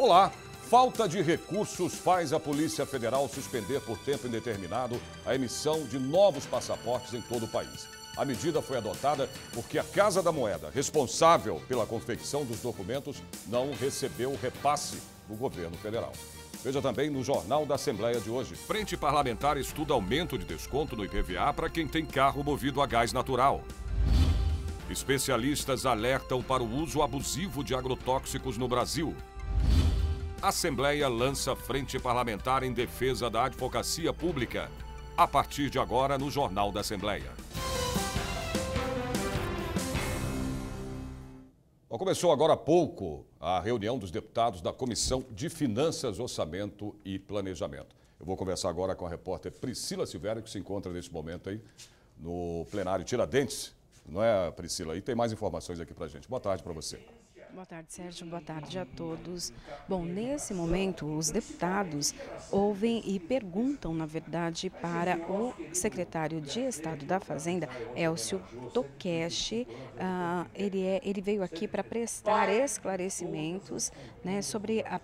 Olá! Falta de recursos faz a Polícia Federal suspender por tempo indeterminado a emissão de novos passaportes em todo o país. A medida foi adotada porque a Casa da Moeda, responsável pela confecção dos documentos, não recebeu o repasse do governo federal. Veja também no Jornal da Assembleia de hoje. Frente Parlamentar estuda aumento de desconto no IPVA para quem tem carro movido a gás natural. Especialistas alertam para o uso abusivo de agrotóxicos no Brasil. A Assembleia lança Frente Parlamentar em defesa da advocacia pública. A partir de agora, no Jornal da Assembleia. Bom, começou agora há pouco a reunião dos deputados da Comissão de Finanças, Orçamento e Planejamento. Eu vou conversar agora com a repórter Priscila Silvério, que se encontra nesse momento aí no plenário Tiradentes. Não é, Priscila? E tem mais informações aqui pra gente. Boa tarde para você. Boa tarde, Sérgio. Boa tarde a todos. Bom, nesse momento, os deputados ouvem e perguntam, na verdade, para o secretário de Estado da Fazenda, Elcio Tokeshi. Ele veio aqui para prestar esclarecimentos, né,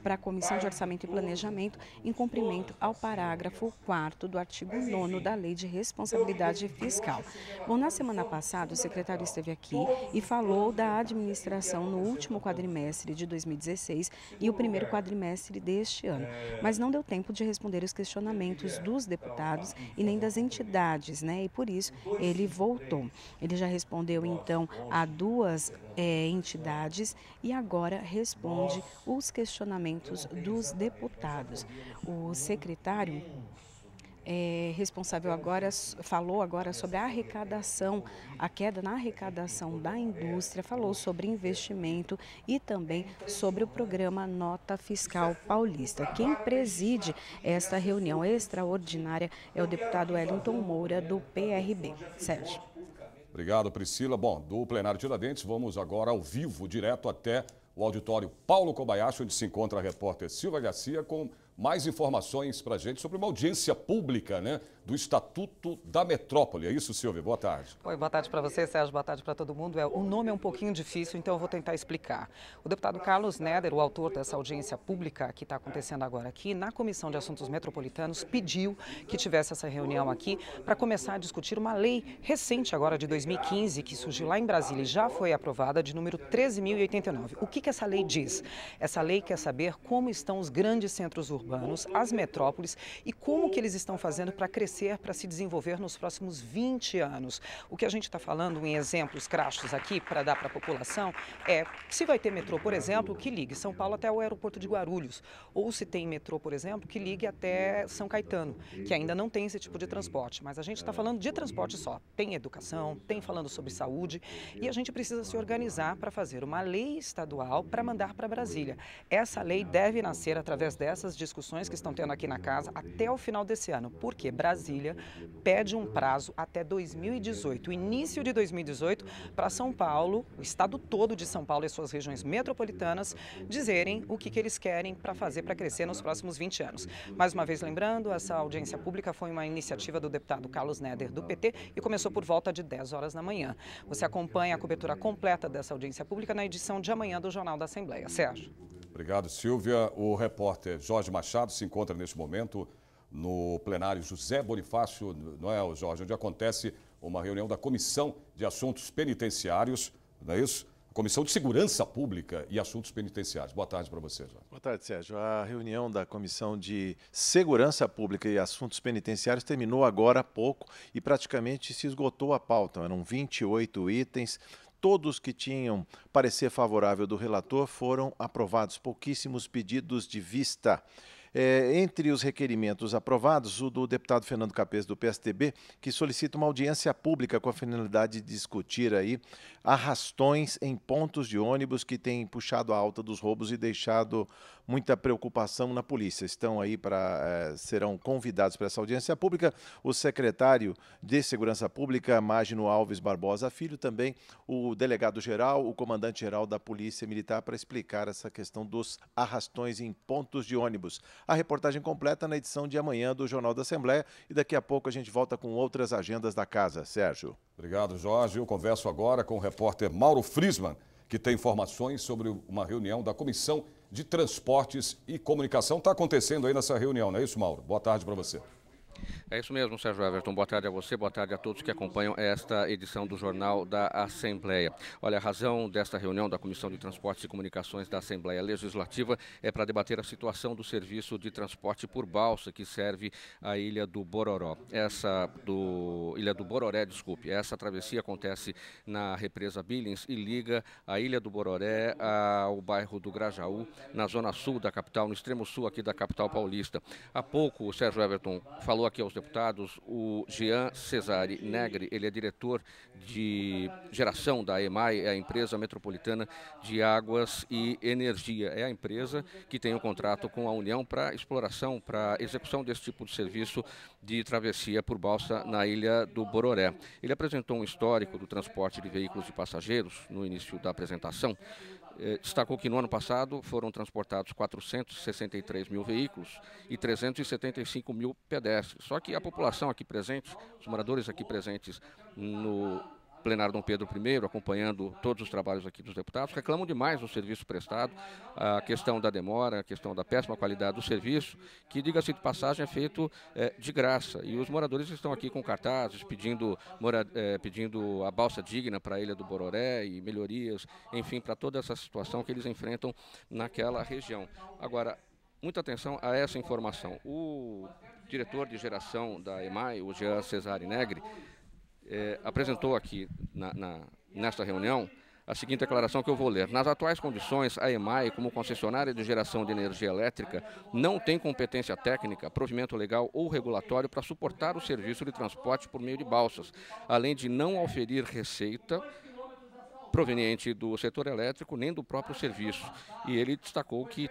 para a Comissão de Orçamento e Planejamento, em cumprimento ao parágrafo 4º do artigo 9º da Lei de Responsabilidade Fiscal. Bom, na semana passada, o secretário esteve aqui e falou da administração no último quadrimestre de 2016 e o primeiro quadrimestre deste ano, mas não deu tempo de responder os questionamentos dos deputados e nem das entidades, né? E por isso ele voltou. Ele já respondeu então a duas entidades e agora responde os questionamentos dos deputados. O secretário responsável falou agora sobre a arrecadação, a queda na arrecadação da indústria, falou sobre investimento e também sobre o programa Nota Fiscal Paulista. Quem preside esta reunião extraordinária é o deputado Wellington Moura, do PRB. Sérgio. Obrigado, Priscila. Bom, do plenário Tiradentes, vamos agora ao vivo, direto até o auditório Paulo Kobayashi, onde se encontra a repórter Silvia Garcia com mais informações para a gente sobre uma audiência pública, né, do Estatuto da Metrópole. É isso, Silvia? Boa tarde. Oi, boa tarde para você, Sérgio. Boa tarde para todo mundo. O nome é um pouquinho difícil, então eu vou tentar explicar. O deputado Carlos Neder, o autor dessa audiência pública que está acontecendo agora aqui, na Comissão de Assuntos Metropolitanos, pediu que tivesse essa reunião aqui para começar a discutir uma lei recente agora de 2015, que surgiu lá em Brasília e já foi aprovada, de número 13.089. O que essa lei diz? Essa lei quer saber como estão os grandes centros urbanos, as metrópoles, e como que eles estão fazendo para crescer, para se desenvolver nos próximos 20 anos. O que a gente está falando em exemplos crassos aqui, para dar para a população, é se vai ter metrô, por exemplo, que ligue São Paulo até o aeroporto de Guarulhos, ou se tem metrô, por exemplo, que ligue até São Caetano, que ainda não tem esse tipo de transporte. Mas a gente está falando de transporte só. Tem educação, tem falando sobre saúde, e a gente precisa se organizar para fazer uma lei estadual para mandar para Brasília. Essa lei deve nascer através dessas discussões que estão tendo aqui na casa até o final desse ano, porque Brasília pede um prazo até 2018, o início de 2018, para São Paulo, o estado todo de São Paulo e suas regiões metropolitanas, dizerem o que eles querem para fazer para crescer nos próximos 20 anos. Mais uma vez lembrando, essa audiência pública foi uma iniciativa do deputado Carlos Neder, do PT, e começou por volta de 10 horas da manhã. Você acompanha a cobertura completa dessa audiência pública na edição de amanhã do Jornal da Assembleia. Sérgio. Obrigado, Silvia. O repórter Jorge Machado se encontra neste momento no plenário José Bonifácio, não é, Jorge, onde acontece uma reunião da Comissão de Assuntos Penitenciários, não é isso? Comissão de Segurança Pública e Assuntos Penitenciários. Boa tarde para você, Jorge. Boa tarde, Sérgio. A reunião da Comissão de Segurança Pública e Assuntos Penitenciários terminou agora há pouco e praticamente se esgotou a pauta. Eram 28 itens. Todos que tinham parecer favorável do relator foram aprovados, pouquíssimos pedidos de vista. Entre os requerimentos aprovados, o do deputado Fernando Capês, do PSDB, que solicita uma audiência pública com a finalidade de discutir aí arrastões em pontos de ônibus que têm puxado a alta dos roubos e deixado muita preocupação na polícia. Estão aí serão convidados para essa audiência pública o secretário de Segurança Pública, Mágino Alves Barbosa Filho, também o delegado-geral, o comandante-geral da Polícia Militar, para explicar essa questão dos arrastões em pontos de ônibus. A reportagem completa na edição de amanhã do Jornal da Assembleia e daqui a pouco a gente volta com outras agendas da casa. Sérgio. Obrigado, Jorge. Eu converso agora com o repórter Mauro Friesman, que tem informações sobre uma reunião da Comissão de Transportes e Comunicação. Está acontecendo aí nessa reunião, não é isso, Mauro? Boa tarde para você. É isso mesmo, Sérgio Everton. Boa tarde a você, boa tarde a todos que acompanham esta edição do Jornal da Assembleia. Olha, a razão desta reunião da Comissão de Transportes e Comunicações da Assembleia Legislativa é para debater a situação do serviço de transporte por balsa que serve a Ilha do Bororó. Ilha do Bororé, desculpe. Essa travessia acontece na represa Billings e liga a Ilha do Bororé ao bairro do Grajaú, na zona sul da capital, no extremo sul aqui da capital paulista. Há pouco o Sérgio Everton falou aqui aos deputados, o Jean Cesare Negri, ele é diretor de geração da EMAI, a Empresa Metropolitana de Águas e Energia. É a empresa que tem um contrato com a União para exploração, para execução desse tipo de serviço de travessia por balsa na Ilha do Bororé. Ele apresentou um histórico do transporte de veículos e passageiros no início da apresentação. Destacou que no ano passado foram transportados 463 mil veículos e 375 mil pedestres. Só que a população aqui presente, os moradores aqui presentes no plenário Dom Pedro I, acompanhando todos os trabalhos aqui dos deputados, reclamam demais do serviço prestado, a questão da demora, a questão da péssima qualidade do serviço, que, diga-se de passagem, é feito de graça. E os moradores estão aqui com cartazes pedindo a balsa digna para a Ilha do Bororé e melhorias, enfim, para toda essa situação que eles enfrentam naquela região. Agora, muita atenção a essa informação. O diretor de geração da EMAI, o Jean Cesare Negri, apresentou aqui nesta reunião a seguinte declaração que eu vou ler. Nas atuais condições, a EMAI, como concessionária de geração de energia elétrica, não tem competência técnica, provimento legal ou regulatório para suportar o serviço de transporte por meio de balsas, além de não oferir receita proveniente do setor elétrico nem do próprio serviço. E ele destacou que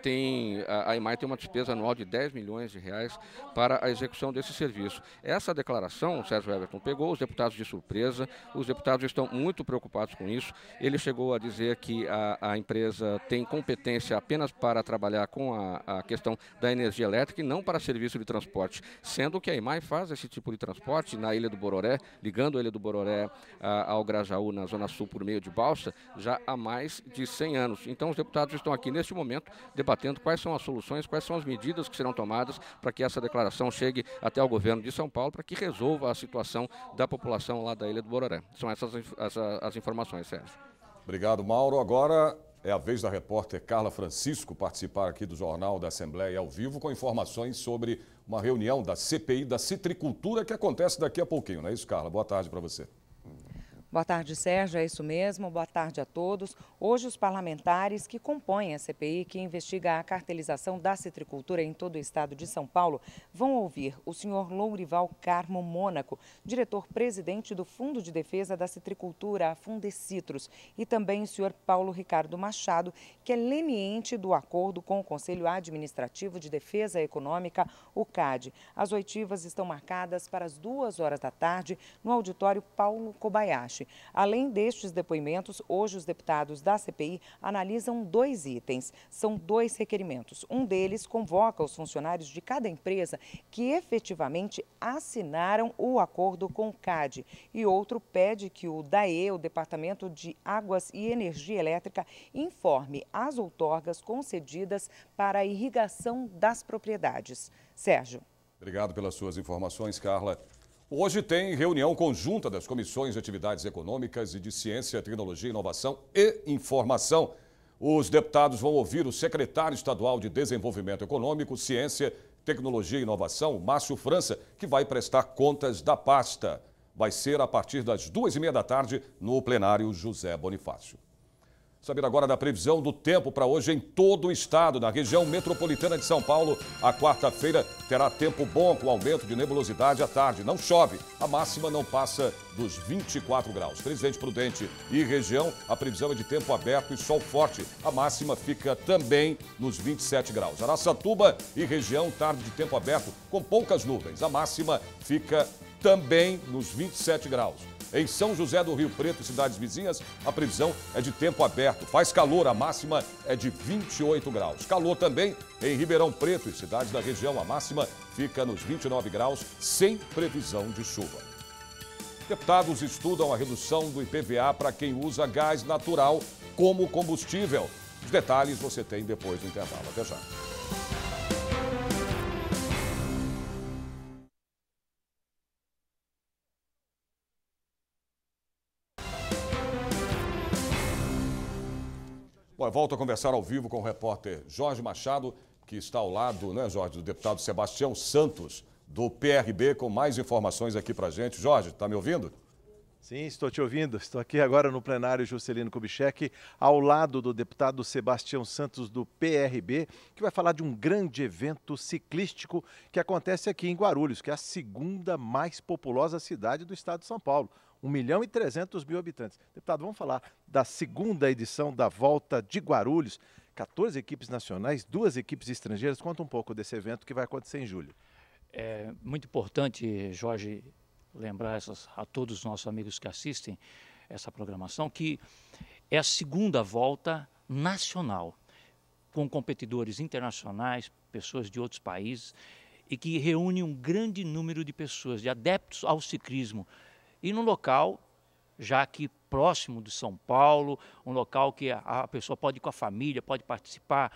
a EMAI tem uma despesa anual de 10 milhões de reais para a execução desse serviço. Essa declaração, Sérgio Everton, pegou os deputados de surpresa, os deputados estão muito preocupados com isso. Ele chegou a dizer que a empresa tem competência apenas para trabalhar com a questão da energia elétrica e não para serviço de transporte, sendo que a EMAI faz esse tipo de transporte na Ilha do Bororé, ligando a Ilha do Bororé ao Grajaú, na zona sul, por meio de balsa, já há mais de 100 anos. Então os deputados estão aqui neste momento debatendo quais são as soluções, quais são as medidas que serão tomadas para que essa declaração chegue até o governo de São Paulo para que resolva a situação da população lá da Ilha do Bororé. São essas as informações, Sérgio. Obrigado, Mauro. Agora é a vez da repórter Carla Francisco participar aqui do Jornal da Assembleia ao vivo com informações sobre uma reunião da CPI da citricultura que acontece daqui a pouquinho, não é isso, Carla? Boa tarde para você. Boa tarde, Sérgio. É isso mesmo. Boa tarde a todos. Hoje, os parlamentares que compõem a CPI, que investiga a cartelização da citricultura em todo o estado de São Paulo, vão ouvir o senhor Lourival Carmo Mônaco, diretor-presidente do Fundo de Defesa da Citricultura, a Fundecitrus, e também o senhor Paulo Ricardo Machado, que é leniente do acordo com o Conselho Administrativo de Defesa Econômica, o CAD. As oitivas estão marcadas para as 2 horas da tarde no auditório Paulo Kobayashi. Além destes depoimentos, hoje os deputados da CPI analisam 2 itens. São 2 requerimentos. Um deles convoca os funcionários de cada empresa que efetivamente assinaram o acordo com o CAD. E outro pede que o DAE, o Departamento de Águas e Energia Elétrica, informe as outorgas concedidas para a irrigação das propriedades. Sérgio. Obrigado pelas suas informações, Carla. Hoje tem reunião conjunta das Comissões de Atividades Econômicas e de Ciência, Tecnologia, Inovação e Informação. Os deputados vão ouvir o secretário estadual de Desenvolvimento Econômico, Ciência, Tecnologia e Inovação, Márcio França, que vai prestar contas da pasta. Vai ser a partir das 2h30 da tarde no plenário José Bonifácio. Saber agora da previsão do tempo para hoje em todo o estado. Na região metropolitana de São Paulo, a quarta-feira terá tempo bom com aumento de nebulosidade à tarde. Não chove, a máxima não passa dos 24 graus. Presidente Prudente e região, a previsão é de tempo aberto e sol forte. A máxima fica também nos 27 graus. Araçatuba e região, tarde de tempo aberto com poucas nuvens. A máxima fica também nos 27 graus. Em São José do Rio Preto e cidades vizinhas, a previsão é de tempo aberto. Faz calor, a máxima é de 28 graus. Calor também em Ribeirão Preto e cidades da região. A máxima fica nos 29 graus, sem previsão de chuva. Deputados estudam a redução do IPVA para quem usa gás natural como combustível. Os detalhes você tem depois do intervalo. Até já. Bom, volto a conversar ao vivo com o repórter Jorge Machado, que está ao lado, né, Jorge, do deputado Sebastião Santos, do PRB, com mais informações aqui pra gente. Jorge, está me ouvindo? Sim, estou te ouvindo. Estou aqui agora no plenário Juscelino Kubitschek, ao lado do deputado Sebastião Santos, do PRB, que vai falar de um grande evento ciclístico que acontece aqui em Guarulhos, que é a segunda mais populosa cidade do estado de São Paulo. 1.300.000 habitantes. Deputado, vamos falar da segunda edição da Volta de Guarulhos. 14 equipes nacionais, 2 equipes estrangeiras. Conta um pouco desse evento que vai acontecer em julho. É muito importante, Jorge, lembrar a todos os nossos amigos que assistem essa programação, que é a segunda volta nacional, com competidores internacionais, pessoas de outros países, e que reúne um grande número de pessoas, de adeptos ao ciclismo, e num local, já aqui próximo de São Paulo, um local que a pessoa pode ir com a família, pode participar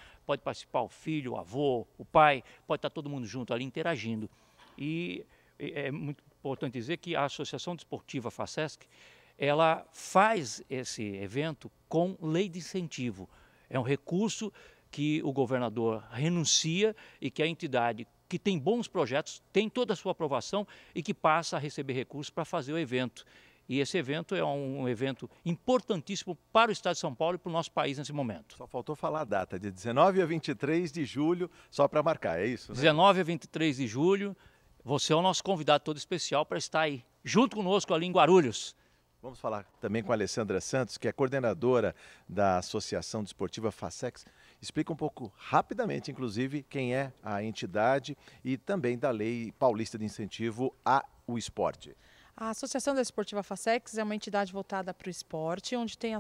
o filho, o avô, o pai, pode estar todo mundo junto ali interagindo. E é muito importante dizer que a Associação Desportiva FACESC, ela faz esse evento com lei de incentivo. É um recurso que o governador renuncia e que a entidade que tem bons projetos, tem toda a sua aprovação e que passa a receber recursos para fazer o evento. E esse evento é um evento importantíssimo para o estado de São Paulo e para o nosso país nesse momento. Só faltou falar a data, de 19 a 23 de julho, só para marcar, é isso, né? 19 a 23 de julho, você é o nosso convidado todo especial para estar aí, junto conosco ali em Guarulhos. Vamos falar também com a Alessandra Santos, que é coordenadora da Associação Desportiva FACESC. Explica um pouco, rapidamente, inclusive, quem é a entidade e também da Lei Paulista de Incentivo ao Esporte. A Associação Desportiva FACESC é uma entidade voltada para o esporte, onde tem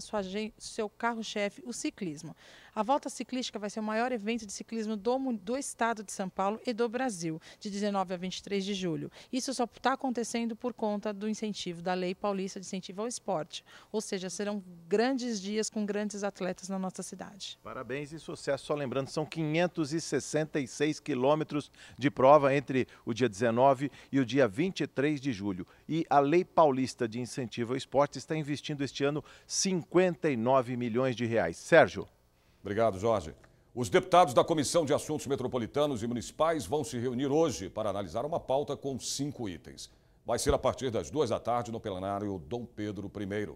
seu carro-chefe, o ciclismo. A Volta Ciclística vai ser o maior evento de ciclismo do estado de São Paulo e do Brasil, de 19 a 23 de julho. Isso só está acontecendo por conta do incentivo da Lei Paulista de Incentivo ao Esporte. Ou seja, serão grandes dias com grandes atletas na nossa cidade. Parabéns e sucesso. Só lembrando, são 566 quilômetros de prova entre o dia 19 e o dia 23 de julho. E a Lei Paulista de Incentivo ao Esporte está investindo este ano 59 milhões de reais. Sérgio. Obrigado, Jorge. Os deputados da Comissão de Assuntos Metropolitanos e Municipais vão se reunir hoje para analisar uma pauta com 5 itens. Vai ser a partir das 2 da tarde no plenário Dom Pedro I.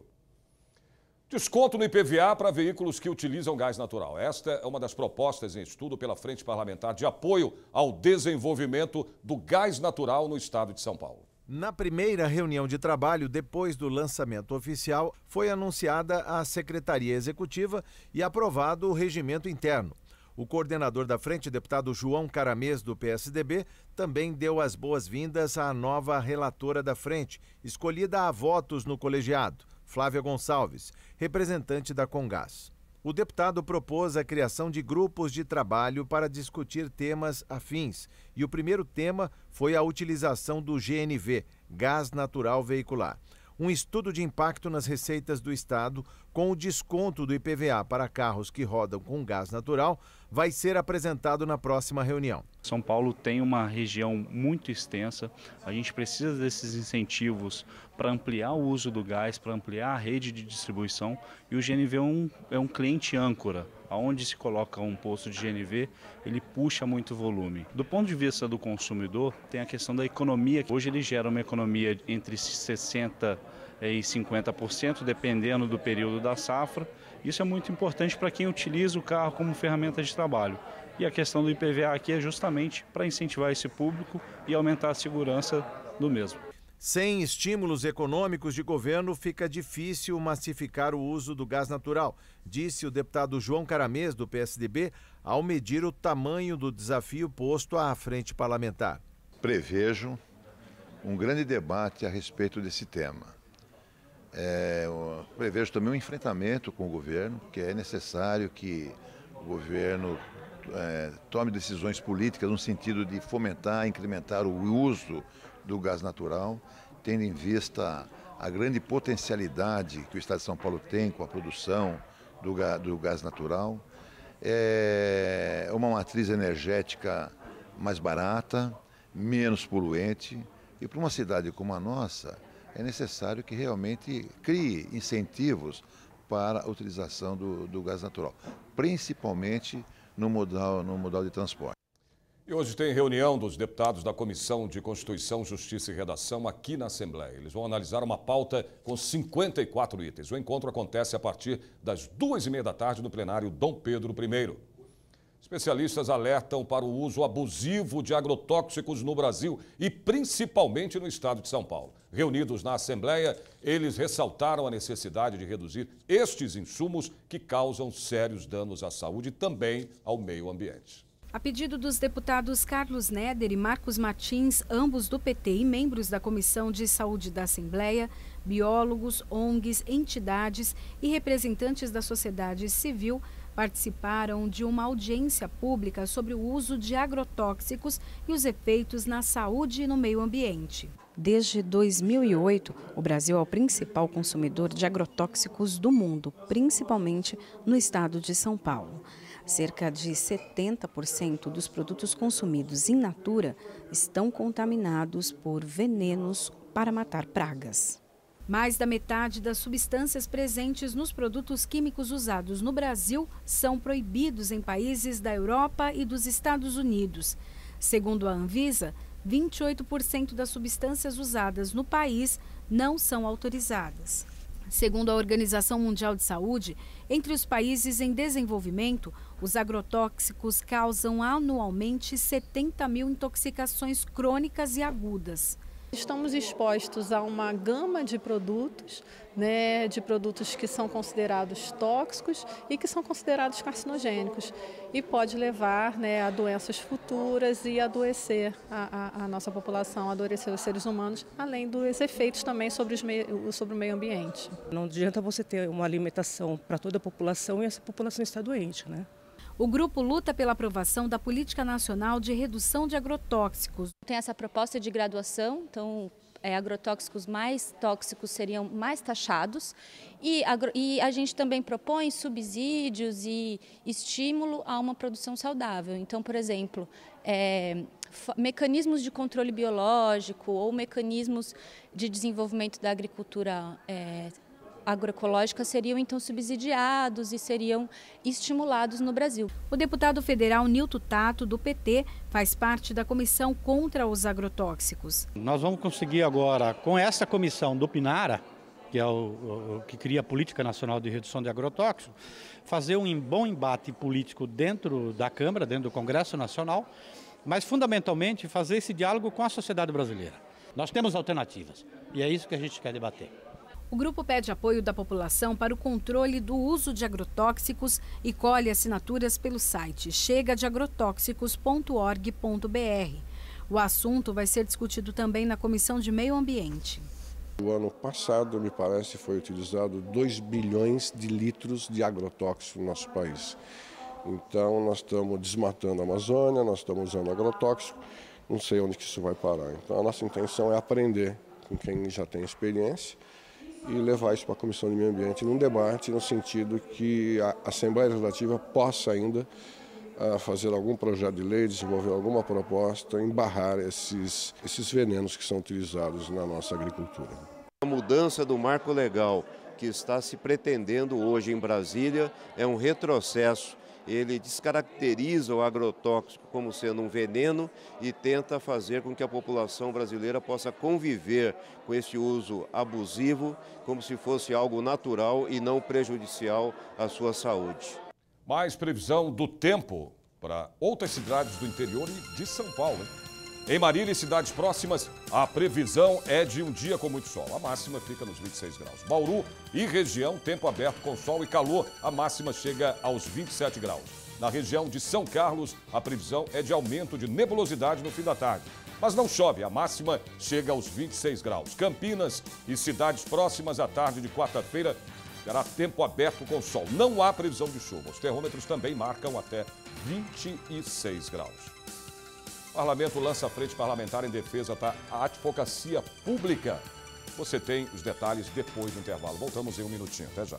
Desconto no IPVA para veículos que utilizam gás natural. Esta é uma das propostas em estudo pela Frente Parlamentar de Apoio ao Desenvolvimento do Gás Natural no estado de São Paulo. Na primeira reunião de trabalho, depois do lançamento oficial, foi anunciada a Secretaria Executiva e aprovado o regimento interno. O coordenador da frente, deputado João Caramês, do PSDB, também deu as boas-vindas à nova relatora da frente, escolhida a votos no colegiado, Flávia Gonçalves, representante da Congás. O deputado propôs a criação de grupos de trabalho para discutir temas afins. E o primeiro tema foi a utilização do GNV, Gás Natural Veicular. Um estudo de impacto nas receitas do Estado com o desconto do IPVA para carros que rodam com gás natural vai ser apresentado na próxima reunião. São Paulo tem uma região muito extensa, a gente precisa desses incentivos para ampliar o uso do gás, para ampliar a rede de distribuição, e o GNV é um cliente âncora. Aonde se coloca um posto de GNV, ele puxa muito volume. Do ponto de vista do consumidor, tem a questão da economia. Hoje ele gera uma economia entre 60% e 50%, dependendo do período da safra. Isso é muito importante para quem utiliza o carro como ferramenta de trabalho. E a questão do IPVA aqui é justamente para incentivar esse público e aumentar a segurança do mesmo. Sem estímulos econômicos de governo, fica difícil massificar o uso do gás natural, disse o deputado João Caramês, do PSDB, ao medir o tamanho do desafio posto à frente parlamentar. Prevejo um grande debate a respeito desse tema. Prevejo também um enfrentamento com o governo, que é necessário que o governo tome decisões políticas no sentido de fomentar, incrementar o uso do gás natural, tendo em vista a grande potencialidade que o estado de São Paulo tem com a produção do gás natural. uma matriz energética mais barata, menos poluente. E para uma cidade como a nossa, é necessário que realmente crie incentivos para a utilização do gás natural, principalmente no modal de transporte. E hoje tem reunião dos deputados da Comissão de Constituição, Justiça e Redação aqui na Assembleia. Eles vão analisar uma pauta com 54 itens. O encontro acontece a partir das 2h30 da tarde no plenário Dom Pedro I. Especialistas alertam para o uso abusivo de agrotóxicos no Brasil e principalmente no estado de São Paulo. Reunidos na Assembleia, eles ressaltaram a necessidade de reduzir estes insumos que causam sérios danos à saúde e também ao meio ambiente. A pedido dos deputados Carlos Neder e Marcos Martins, ambos do PT e membros da Comissão de Saúde da Assembleia, biólogos, ONGs, entidades e representantes da sociedade civil participaram de uma audiência pública sobre o uso de agrotóxicos e os efeitos na saúde e no meio ambiente. Desde 2008, o Brasil é o principal consumidor de agrotóxicos do mundo, principalmente no estado de São Paulo. Cerca de 70% dos produtos consumidos in natura estão contaminados por venenos para matar pragas. Mais da metade das substâncias presentes nos produtos químicos usados no Brasil são proibidos em países da Europa e dos Estados Unidos. Segundo a Anvisa, 28% das substâncias usadas no país não são autorizadas. Segundo a Organização Mundial de Saúde, entre os países em desenvolvimento, os agrotóxicos causam anualmente 70 mil intoxicações crônicas e agudas. Estamos expostos a uma gama de produtos, de produtos que são considerados tóxicos e que são considerados carcinogênicos. E pode levar a doenças futuras e adoecer a nossa população, adoecer os seres humanos, além dos efeitos também sobre o meio ambiente. Não adianta você ter uma alimentação para toda a população e essa população está doente, né? O grupo luta pela aprovação da Política Nacional de Redução de Agrotóxicos. Tem essa proposta de graduação, então agrotóxicos mais tóxicos seriam mais taxados e a gente também propõe subsídios e estímulo a uma produção saudável. Então, por exemplo, mecanismos de controle biológico ou mecanismos de desenvolvimento da agricultura agroecológica seriam então subsidiados e seriam estimulados no Brasil. O deputado federal Nilton Tato, do PT, faz parte da comissão contra os agrotóxicos. Nós vamos conseguir agora, com essa comissão do PNARA, que é o que cria a Política Nacional de Redução de Agrotóxicos, fazer um bom embate político dentro da Câmara, dentro do Congresso Nacional, mas fundamentalmente fazer esse diálogo com a sociedade brasileira. Nós temos alternativas e é isso que a gente quer debater. O grupo pede apoio da população para o controle do uso de agrotóxicos e colhe assinaturas pelo site chegadeagrotóxicos.org.br. O assunto vai ser discutido também na Comissão de Meio Ambiente. O ano passado, me parece, foi utilizado 2 bilhões de litros de agrotóxico no nosso país. Então, nós estamos desmatando a Amazônia, nós estamos usando agrotóxico, não sei onde que isso vai parar. Então, a nossa intenção é aprender com quem já tem experiência e levar isso para a Comissão de Meio Ambiente num debate no sentido que a Assembleia Legislativa possa ainda fazer algum projeto de lei, desenvolver alguma proposta em barrar esses venenos que são utilizados na nossa agricultura. A mudança do marco legal que está se pretendendo hoje em Brasília é um retrocesso. Ele descaracteriza o agrotóxico como sendo um veneno e tenta fazer com que a população brasileira possa conviver com esse uso abusivo como se fosse algo natural e não prejudicial à sua saúde. Mais previsão do tempo para outras cidades do interior e de São Paulo, hein? Em Marília e cidades próximas, a previsão é de um dia com muito sol. A máxima fica nos 26 graus. Bauru e região, tempo aberto com sol e calor. A máxima chega aos 27 graus. Na região de São Carlos, a previsão é de aumento de nebulosidade no fim da tarde. Mas não chove, a máxima chega aos 26 graus. Campinas e cidades próximas à tarde de quarta-feira, terá tempo aberto com sol. Não há previsão de chuva. Os termômetros também marcam até 26 graus. O Parlamento lança a frente parlamentar em defesa da advocacia pública. Você tem os detalhes depois do intervalo. Voltamos em um minutinho. Até já.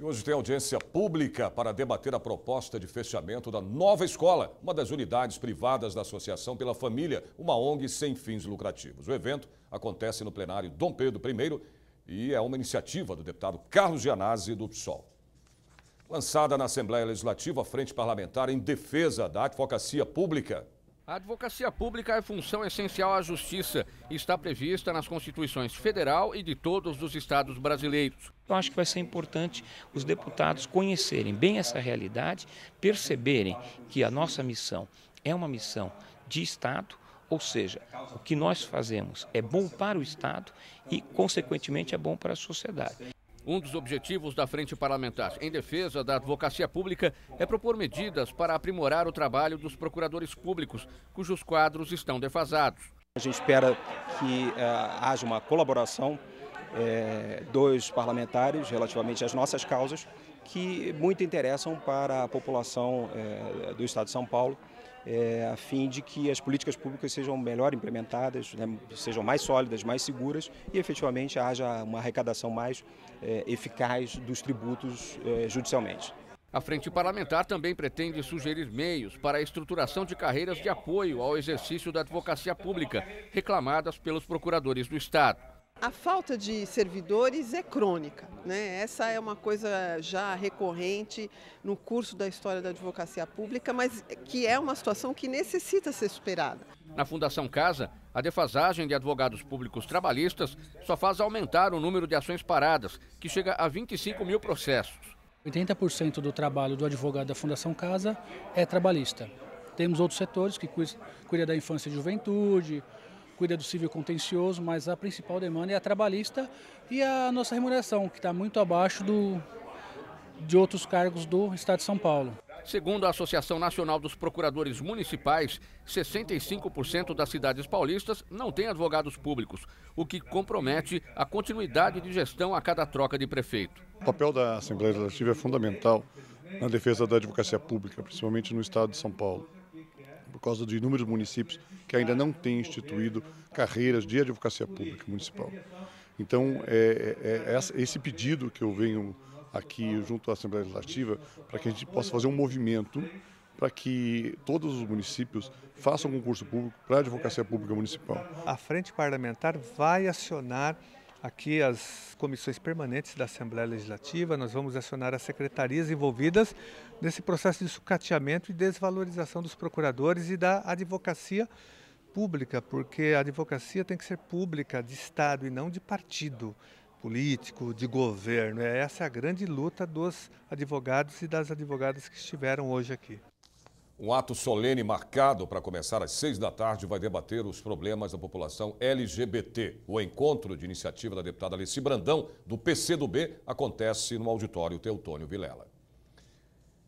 Hoje tem audiência pública para debater a proposta de fechamento da nova escola, uma das unidades privadas da Associação pela Família, uma ONG sem fins lucrativos. O evento acontece no plenário Dom Pedro I e é uma iniciativa do deputado Carlos Gianazzi, do PSOL. Lançada na Assembleia Legislativa, a Frente Parlamentar em defesa da advocacia pública. A advocacia pública é função essencial à justiça e está prevista nas Constituições Federal e de todos os estados brasileiros. Eu acho que vai ser importante os deputados conhecerem bem essa realidade, perceberem que a nossa missão é uma missão de Estado, ou seja, o que nós fazemos é bom para o Estado e, consequentemente, é bom para a sociedade. Um dos objetivos da Frente Parlamentar em defesa da advocacia pública é propor medidas para aprimorar o trabalho dos procuradores públicos, cujos quadros estão defasados. A gente espera que haja uma colaboração dos parlamentares relativamente às nossas causas, que muito interessam para a população do Estado de São Paulo, a fim de que as políticas públicas sejam melhor implementadas, né, sejam mais sólidas, mais seguras e efetivamente haja uma arrecadação mais eficaz dos tributos judicialmente. A Frente Parlamentar também pretende sugerir meios para a estruturação de carreiras de apoio ao exercício da advocacia pública, reclamadas pelos procuradores do Estado. A falta de servidores é crônica, né? Essa é uma coisa já recorrente no curso da história da advocacia pública, mas que é uma situação que necessita ser superada. Na Fundação Casa, a defasagem de advogados públicos trabalhistas só faz aumentar o número de ações paradas, que chega a 25 mil processos. 80% do trabalho do advogado da Fundação Casa é trabalhista. Temos outros setores que cuidam da infância e juventude, cuida do civil contencioso, mas a principal demanda é a trabalhista e a nossa remuneração, que está muito abaixo de outros cargos do Estado de São Paulo. Segundo a Associação Nacional dos Procuradores Municipais, 65% das cidades paulistas não têm advogados públicos, o que compromete a continuidade de gestão a cada troca de prefeito. O papel da Assembleia Legislativa é fundamental na defesa da advocacia pública, principalmente no Estado de São Paulo, por causa de inúmeros municípios que ainda não têm instituído carreiras de advocacia pública municipal. Então, esse pedido que eu venho aqui junto à Assembleia Legislativa, para que a gente possa fazer um movimento para que todos os municípios façam concurso público para a advocacia pública municipal. A Frente Parlamentar vai acionar aqui as comissões permanentes da Assembleia Legislativa, nós vamos acionar as secretarias envolvidas nesse processo de sucateamento e desvalorização dos procuradores e da advocacia pública, porque a advocacia tem que ser pública, de Estado e não de partido político, de governo. Essa é a grande luta dos advogados e das advogadas que estiveram hoje aqui. Um ato solene marcado para começar às 6 da tarde vai debater os problemas da população LGBT. O encontro de iniciativa da deputada Alessi Brandão, do PCdoB, acontece no auditório Teutônio Vilela.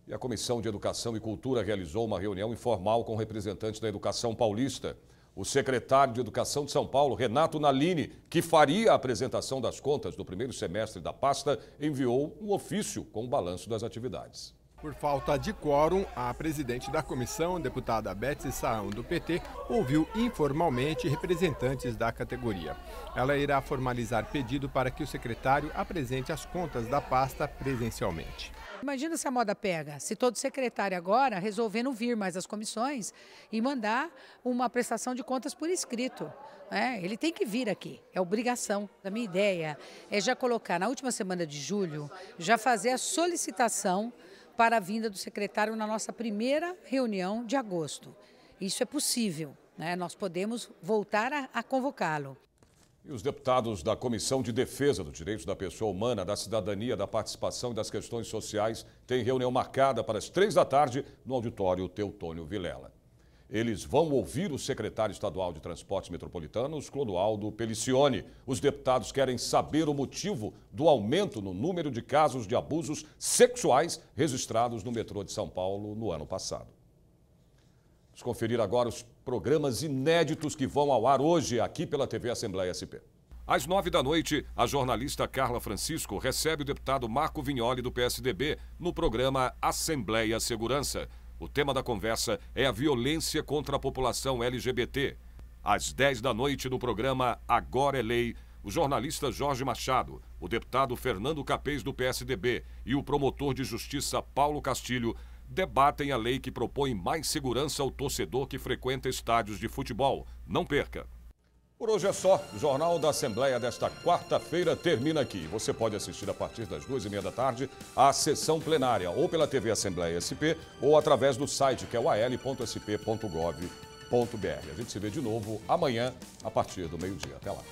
E a Comissão de Educação e Cultura realizou uma reunião informal com representantes da educação paulista. O secretário de Educação de São Paulo, Renato Nalini, que faria a apresentação das contas do primeiro semestre da pasta, enviou um ofício com o balanço das atividades. Por falta de quórum, a presidente da comissão, deputada Betsy Saão, do PT, ouviu informalmente representantes da categoria. Ela irá formalizar pedido para que o secretário apresente as contas da pasta presencialmente. Imagina se a moda pega, se todo secretário agora resolver não vir mais às comissões e mandar uma prestação de contas por escrito. Ele tem que vir aqui, é obrigação. A minha ideia é já colocar na última semana de julho, já fazer a solicitação para a vinda do secretário na nossa primeira reunião de agosto. Isso é possível, nós podemos voltar a convocá-lo. E os deputados da Comissão de Defesa dos Direitos da Pessoa Humana, da Cidadania, da Participação e das Questões Sociais têm reunião marcada para as 3 da tarde no auditório Teutônio Vilela. Eles vão ouvir o secretário estadual de Transportes Metropolitanos, Clodoaldo Pelicione. Os deputados querem saber o motivo do aumento no número de casos de abusos sexuais registrados no metrô de São Paulo no ano passado. Vamos conferir agora os programas inéditos que vão ao ar hoje aqui pela TV Assembleia SP. Às 9 da noite, a jornalista Carla Francisco recebe o deputado Marco Vignoli do PSDB no programa Assembleia Segurança. O tema da conversa é a violência contra a população LGBT. Às 10 da noite, no programa Agora é Lei, o jornalista Jorge Machado, o deputado Fernando Capês, do PSDB, e o promotor de justiça Paulo Castilho debatem a lei que propõe mais segurança ao torcedor que frequenta estádios de futebol. Não perca! Por hoje é só. O Jornal da Assembleia desta quarta-feira termina aqui. Você pode assistir a partir das 2h30 da tarde à sessão plenária, ou pela TV Assembleia SP, ou através do site, que é o al.sp.gov.br. A gente se vê de novo amanhã, a partir do meio-dia. Até lá.